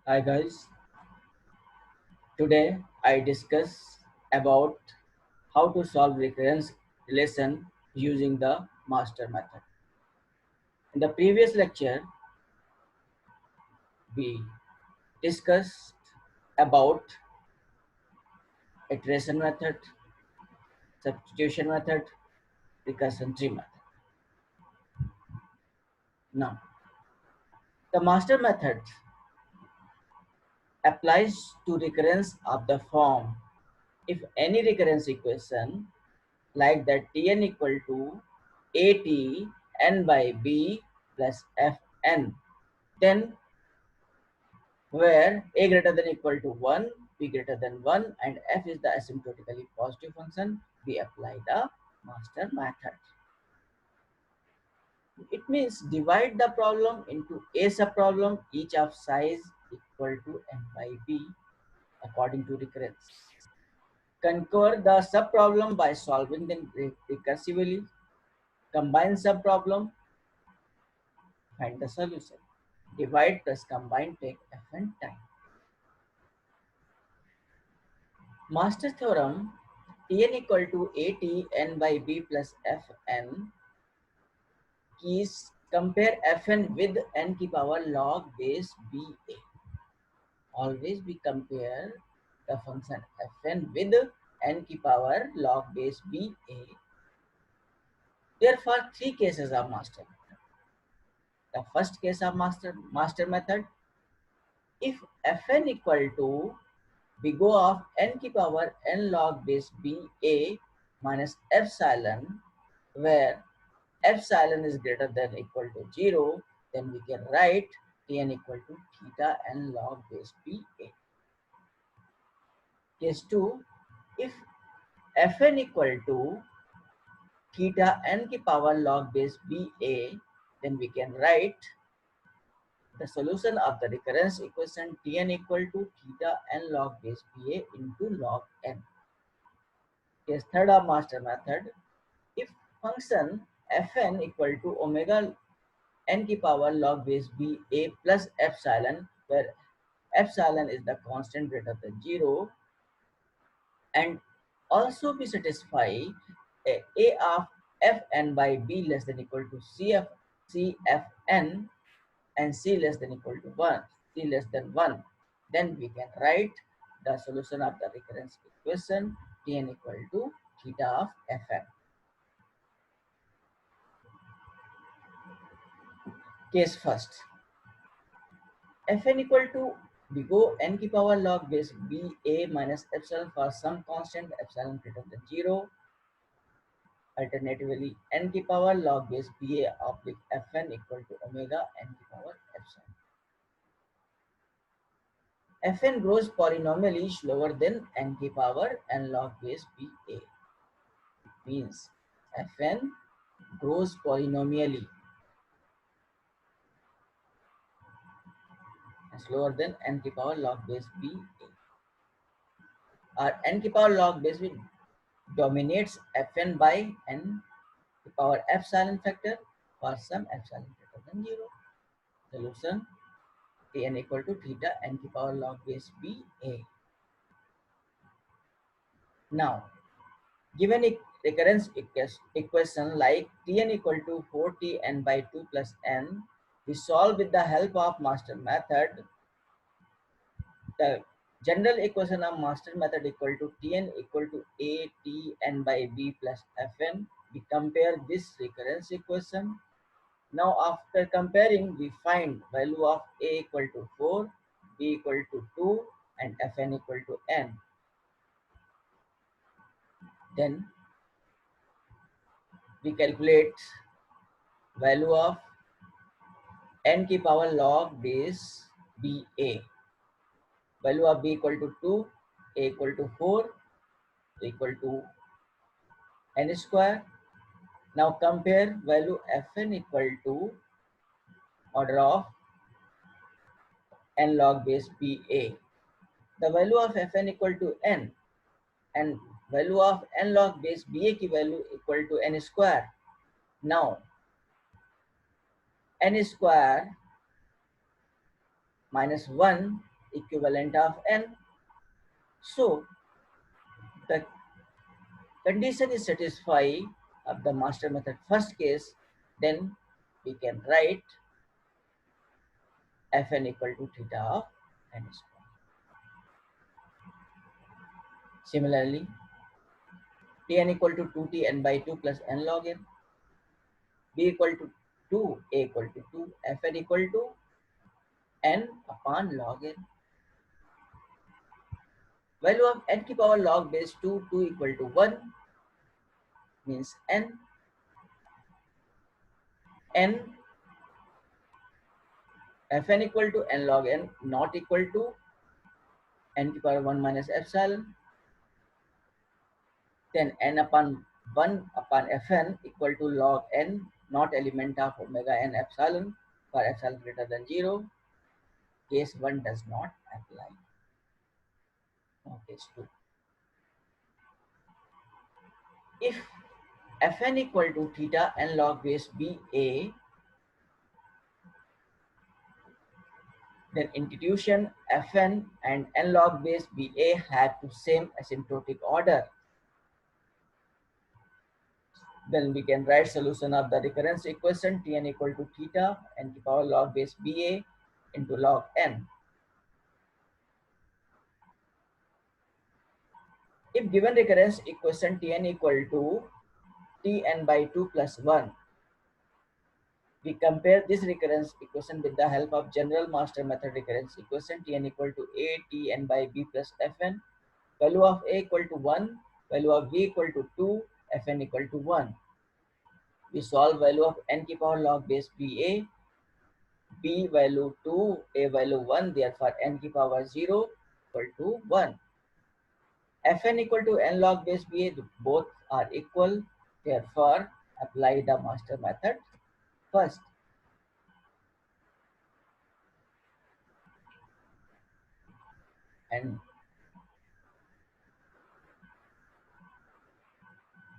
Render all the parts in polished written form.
Hi guys, today I discuss about how to solve recurrence relation using the master method. In the previous lecture, we discussed about iteration method, substitution method, recursion tree method. Now, the master method applies to recurrence of the form if any recurrence equation like that Tn equal to At n by b plus Fn, then where a greater than equal to 1, b greater than 1 and f is the asymptotically positive function, we apply the master method. It means divide the problem into a subproblem each of size equal to n by b according to recurrence. Conquer the subproblem by solving them recursively. Combine subproblem, find the solution. Divide plus combine take fn time. Master theorem Tn equal to At n by b plus Fn keys compare Fn with n की power log base ba. Always we compare the function Fn with n की power log base ba. Therefore, three cases of master method. The first case of master method, if Fn equal to we go of n की power n log base ba minus epsilon, where epsilon is greater than equal to 0, then we can write Tn equal to theta n log base ba. Case 2, if Fn equal to theta n की power log base ba, then we can write the solution of the recurrence equation Tn equal to theta n log base ba into log n. Case third of master method, if function fn equal to omega n की power log base ba plus epsilon, where epsilon is the constant greater than 0, and also we satisfy a of fn by b less than equal to cfn and c less than equal to 1, c less than 1, then we can write the solution of the recurrence equation Tn equal to theta of fn. Case first, fn equal to we go n की power log base ba minus epsilon for some constant epsilon greater than 0. Alternatively, n की power log base ba oblique fn equal to omega n की power epsilon. Fn grows polynomially slower than n की power n log base ba. It means Fn grows polynomially slower than n की power log base ba. Or n की power log base b dominates Fn by n to power epsilon factor for some epsilon greater than 0. Solution Tn equal to theta n की power log base ba. Now, given a recurrence equation like Tn equal to 4Tn by 2 plus n, we solve with the help of master method. The general equation of master method equal to Tn equal to A T n by b plus Fn. We compare this recurrence equation. Now after comparing, we find value of A equal to 4, B equal to 2 and Fn equal to n. Then we calculate value of n की power log base ba. Value of b equal to 2, a equal to 4, equal to n square. Now compare value fn equal to order of n log base ba. The value of fn equal to n and value of n log base ba की value equal to n square. Now n square minus 1 equivalent of n. So the condition is satisfied of the master method first case, then we can write Fn equal to theta of n square. Similarly, Tn equal to 2Tn by 2 plus n log n, B equal to 2, A equal to 2, Fn equal to n upon log n. Value of n की power log base 2 equal to 1 means n Fn equal to n log n not equal to n की power 1 minus epsilon, then n upon 1 upon Fn equal to log n not element of omega n epsilon for epsilon greater than 0. Case 1 does not apply. Now case 2. If Fn equal to theta n log base Ba, then institution Fn and n log base Ba have to same asymptotic order. Then we can write solution of the recurrence equation Tn equal to theta n to power log base Ba into log n. If given recurrence equation Tn equal to Tn by 2 plus 1, we compare this recurrence equation with the help of general master method recurrence equation Tn equal to A Tn by B plus Fn. Value of A equal to 1, value of B equal to 2, Fn equal to 1. We solve value of n की power log base Ba, B value 2, A value 1, therefore n की power 0 equal to 1. Fn equal to n log base Ba, both are equal, therefore apply the master method first. And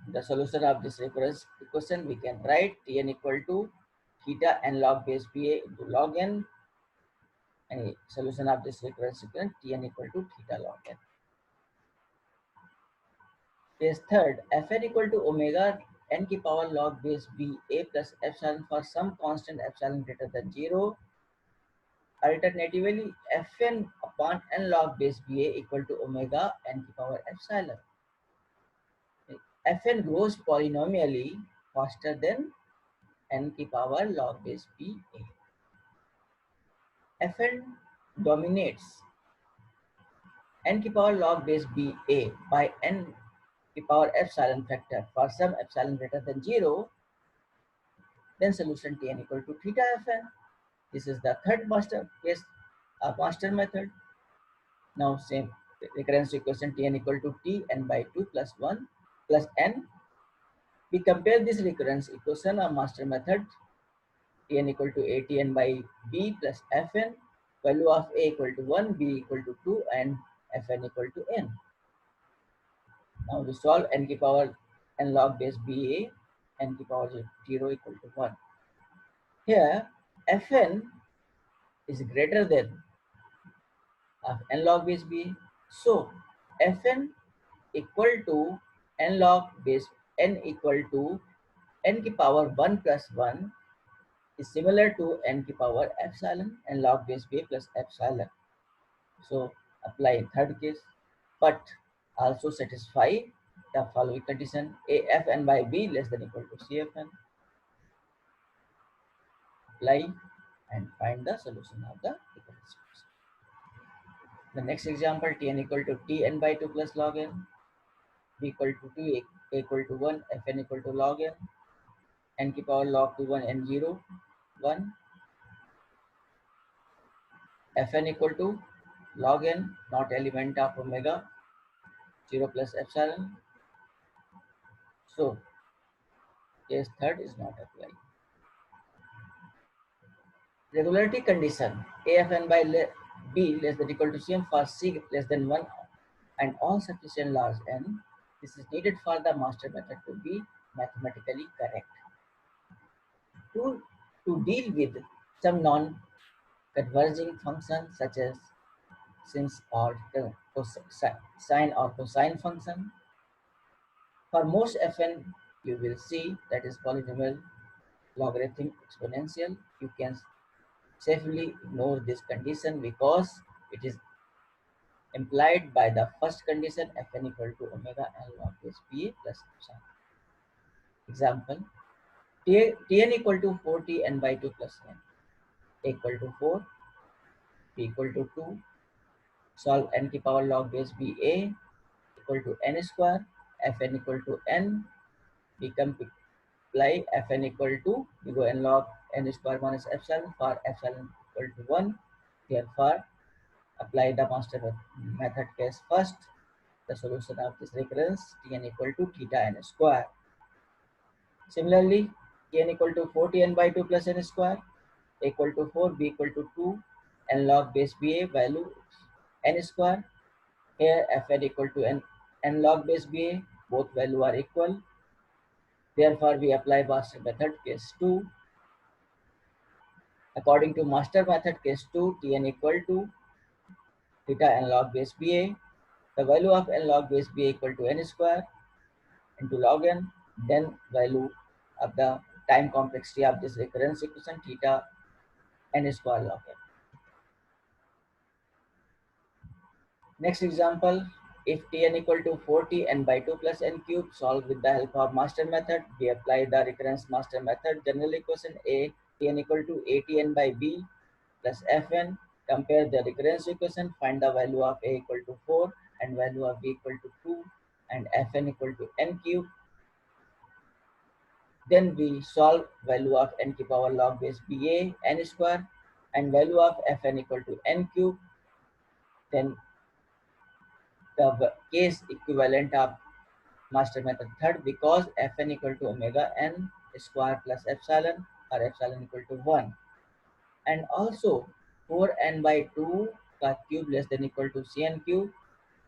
the solution of this recurrence equation we can write Tn equal to theta n log base Ba into log n, and solution of this recurrence equation Tn equal to theta log n. Case third, Fn equal to omega n की power log base Ba plus epsilon for some constant epsilon greater than 0. Alternatively, Fn upon n log base Ba equal to omega n की power epsilon. Fn grows polynomially faster than n की power log base Ba. Fn dominates n की power log base Ba by n की power epsilon factor for some epsilon greater than 0, then solution Tn equal to theta Fn. This is the third master case master method. Now same recurrence equation Tn equal to Tn by 2 plus 1 plus n. We compare this recurrence equation of master method Tn equal to Atn by B plus Fn, value of A equal to 1, B equal to 2, and Fn equal to n. Now we solve n की power n log base Ba, n की power 0 equal to 1. Here Fn is greater than of n log base Ba. So Fn equal to n log base n equal to n की power 1 plus 1 is similar to n की power epsilon n log base B plus epsilon. So apply third case, but also satisfy the following condition: Afn by B less than equal to Cfn. Apply and find the solution of the recurrence equation. The next example, Tn equal to Tn by 2 plus log n, B equal to 2, A equal to 1, Fn equal to log n की power log 2 1 n 0 1, Fn equal to log n not element of omega 0 plus epsilon. So case third is not applied. Regularity condition Afn by B less than equal to Cm for C less than 1 and all sufficient large n. This is needed for the master method to be mathematically correct. To deal with some converging function such as since or sine or cosine function. For most fn, you will see that is polynomial logarithm exponential. You can safely ignore this condition because it is implied by the first condition fn equal to omega n log base pa plus epsilon. Example, tn equal to 4tn by 2 plus n equal to 4, p equal to 2, solve n की power log base ba equal to n square, fn equal to n, we apply fn equal to, we go n log n square minus epsilon for epsilon equal to 1. Therefore, apply the master method case first. The solution of this recurrence tn equal to theta n square. Similarly, tn equal to 4tn by 2 plus n square equal to 4, b equal to 2, n log base ba value n square. Here fn equal to n log base ba, both value are equal. Therefore, we apply master method case 2. According to master method case 2, tn equal to theta n log base ba. The value of n log base ba equal to n square into log n, then value of the time complexity of this recurrence equation theta n square log n. Next example, if tn equal to 40 n by 2 plus n cube, solve with the help of master method. We apply the recurrence master method. General equation a, tn equal to atn by b plus fn. Compare the recurrence equation, find the value of a equal to 4 and value of b equal to 2 and fn equal to n cube. Then we solve value of n की power log base ba n square and value of fn equal to n cube. Then the case equivalent of master method third, because fn equal to omega n square plus epsilon or epsilon equal to 1. And also 4n by 2 का cube less than equal to cn cube,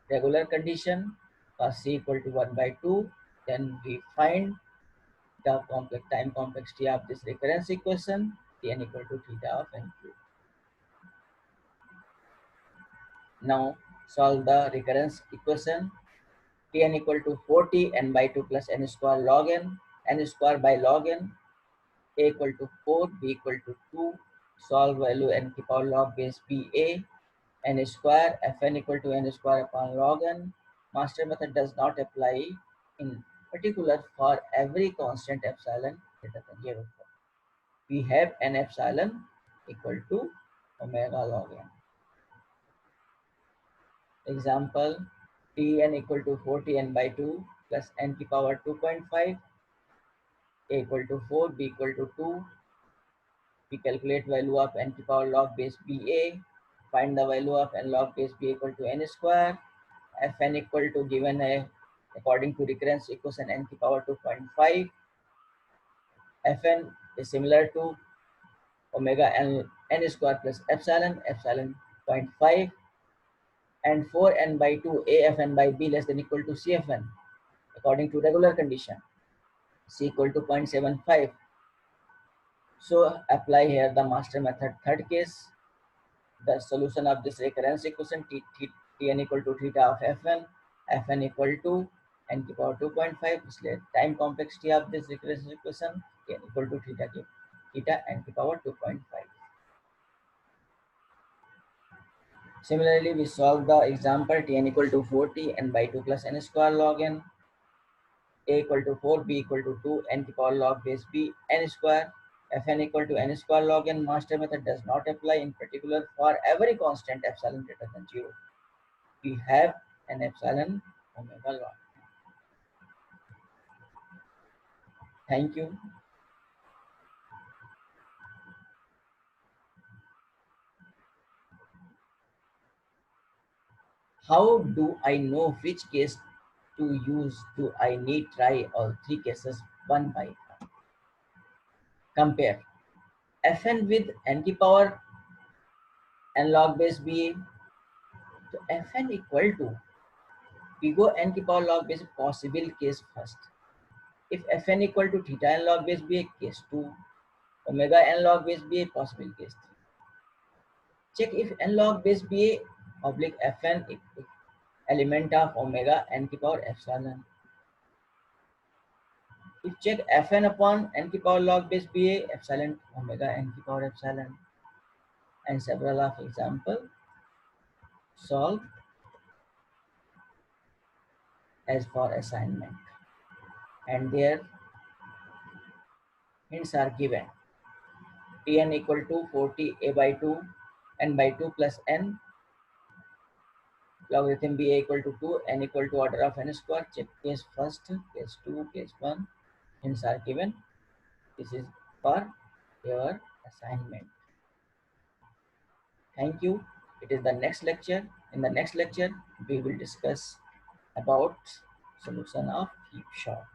regular condition for c equal to 1 by 2. Then we find the time complexity of this recurrence equation tn equal to theta of n cube. Now solve the recurrence equation tn equal to 40 n by 2 plus n square log n square by log n, a equal to 4, b equal to 2, solve value n की power log base ba n square, fn equal to n square upon log n. Master method does not apply in particular for every constant epsilon greater than 0. We have n epsilon equal to omega log n. Example, tn equal to 40n by 2 plus n की power 2.5, a equal to 4, b equal to 2. We calculate value of n की power log base ba, find the value of n log base ba equal to n square, fn equal to given a according to recurrence equation n की power 2.5. fn is similar to omega n square plus epsilon 0.5, and 4n by 2 afn by b less than equal to cfn according to regular condition c equal to 0.75. So apply here the master method third case. The solution of this recurrence equation tn equal to theta of fn equal to n की power 2.5. इसलिए time complexity of this recurrence equation tn equal to theta n की power 2.5. Similarly, we solve the example tn equal to 40 n by 2 plus n square log n, a equal to 4, b equal to 2, n की power log base b n square, fn equal to n square log n. Master method does not apply in particular for every constant epsilon greater than 0. We have an epsilon omega log. Thank you. How do I know which case to use? Do I need try all three cases one by one? Compare fn with n की power n log base ba. So fn equal to, we go n की power log base possible case first. If fn equal to theta n log base ba, case 2, omega n log base ba, possible case 3. Check if n log base ba oblique fn element of omega n की power epsilon. If check fn upon n की power log base ba epsilon omega n की power epsilon, and several of example solve as for assignment, and their hints are given. Tn equal to 40 a by 2 n by 2 plus n, logarithm ba equal to 2, n equal to order of n square. Check case first, case 2, case 1. Hints are given. This is for your assignment. Thank you. It is the next lecture. In the next lecture, we will discuss about solution of heap shot.